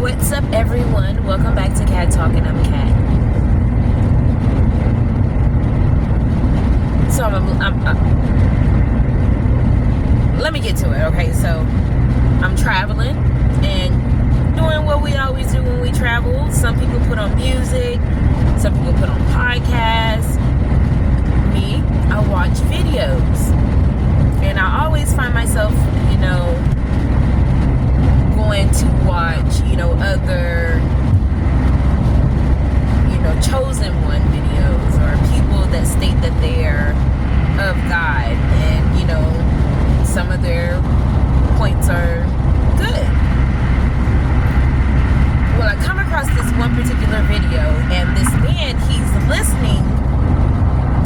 What's up, everyone? Welcome back to Cat Talk, and I'm Cat. So let me get to it, okay? So I'm traveling and doing what we always do when we travel. Some people put on music, some people put on podcasts. Me, I watch videos, and I always find myself, going to watch, other, chosen one videos or people that state that they're of God, and, some of their points are good. Well, I come across this one particular video, and this man, he's listening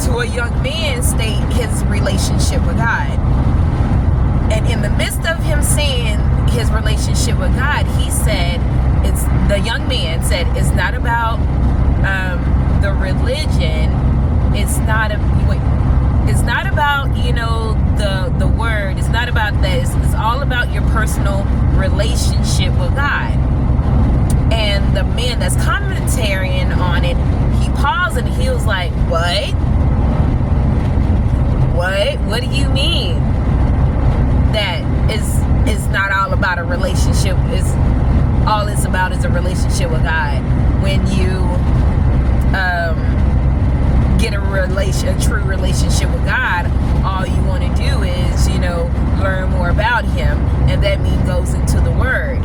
to a young man state his relationship with God. And in the midst of him saying his relationship with God, the young man said, it's not about the religion. It's not about, the word. It's not about that. It's all about your personal relationship with God. And the man that's commentating on it, he paused and he was like, what? What do you mean? That is not all about a relationship. All it's about is a relationship with God. When you get a true relationship with God, all you want to do is, learn more about Him, and that means goes into the Word.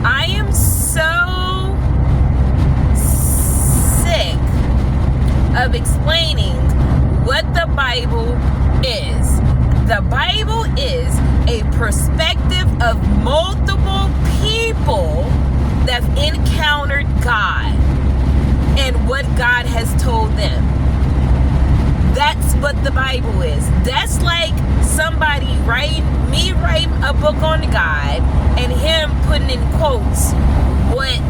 I am so sick of explaining what the Bible is. The Bible is a perspective of multiple people that have encountered God and what God has told them. That's what the Bible is. That's like somebody writing a book on God and him putting in quotes what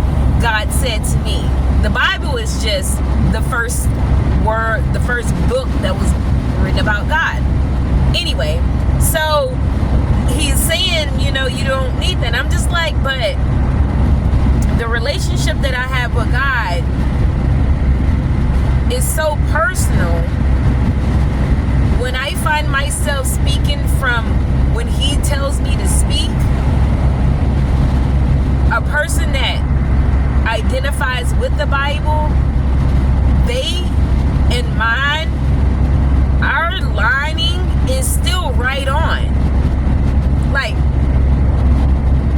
God said to me. The Bible is just the first book that was written about God. Anyway, so he's saying, you don't need that. I'm just like, but the relationship that I have with God is so personal. When I find myself speaking from when he tells me to speak, a person that identifies with the Bible, they and mine, our lining is still right on. Like,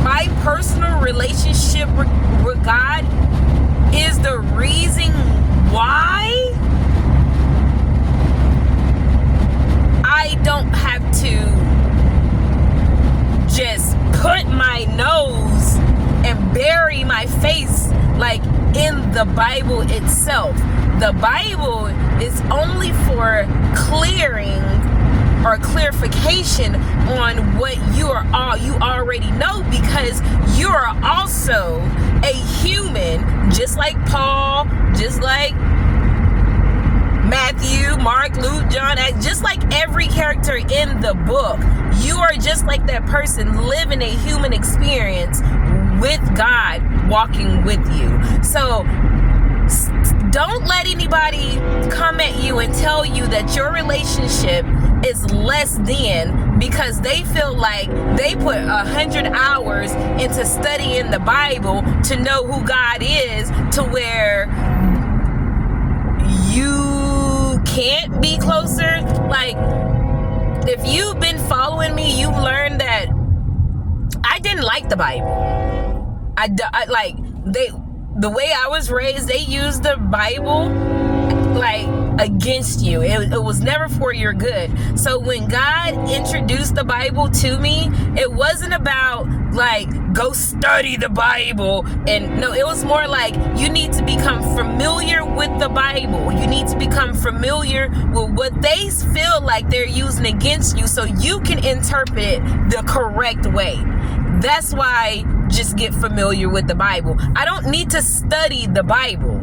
my personal relationship with God is the reason why I don't have to just put my nose and bury my face like in the Bible itself. The Bible is only for clearing or clarification on what you already know, because you are also a human, just like Paul, just like Matthew, Mark, Luke, John, just like every character in the book. You are just like that person living a human experience with God walking with you. So don't let anybody come at you and tell you that your relationship is less than because they feel like they put 100 hours into studying the Bible to know who God is, to where you can't be closer. Like, if you've been following me, you've learned that I didn't like the Bible. The way I was raised, they used the Bible like against you. It was never for your good. So when God introduced the Bible to me, it wasn't about like, go study the Bible. And no, it was more like, you need to become familiar with the Bible. You need to become familiar with what they feel like they're using against you, so you can interpret it the correct way. That's why just get familiar with the Bible. I don't need to study the Bible.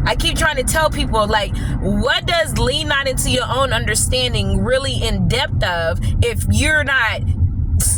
I keep trying to tell people, like, what does lean not into your own understanding really in depth of if you're not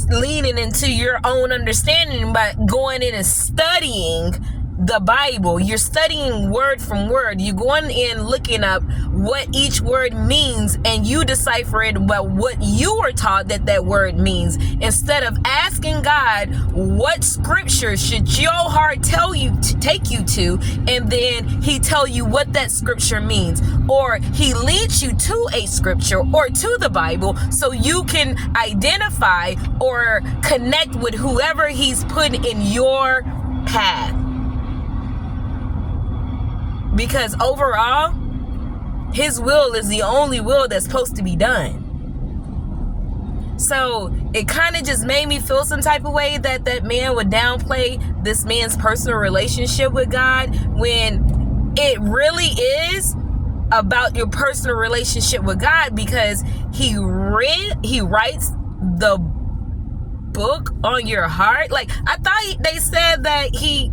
leaning into your own understanding by going in and studying the Bible. You're studying word from word. You're going in looking up what each word means, and you decipher it about what you were taught that word means, instead of asking God, what scripture should your heart tell you to take you to, and then he tell you what that scripture means, or he leads you to a scripture or to the Bible so you can identify or connect with whoever he's put in your path. Because overall, his will is the only will that's supposed to be done. So it kind of just made me feel some type of way that that man would downplay this man's personal relationship with God, when it really is about your personal relationship with God, because he writes the book on your heart. Like, I thought they said that he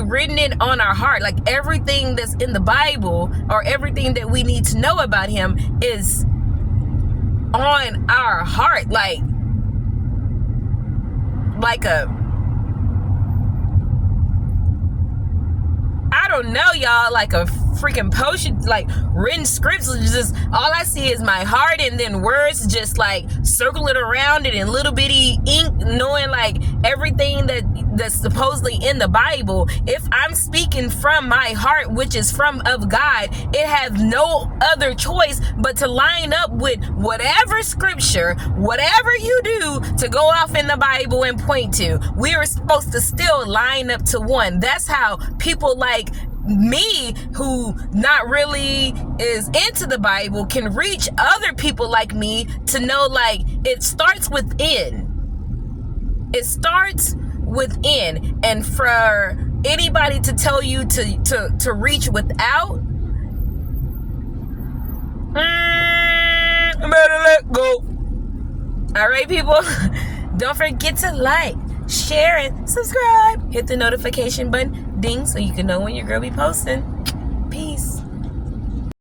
written it on our heart. Like, everything that's in the Bible, or everything that we need to know about him, is on our heart. Like I don't know, y'all, like a freaking potion, like written scripts. Just all I see is my heart, and then words just like circling around it in little bitty ink, knowing like everything that's supposedly in the Bible. If I'm speaking from my heart, which is of God, it has no other choice but to line up with whatever scripture, whatever you do, to go off in the Bible and point to. We are supposed to still line up to one. That's how people like me, who not really is into the Bible, can reach other people like me to know, like, it starts within. It starts within. And for anybody to tell you to reach without, better let go. All right, people, don't forget to like, share, and subscribe. Hit the notification button, ding, so you can know when your girl be posting.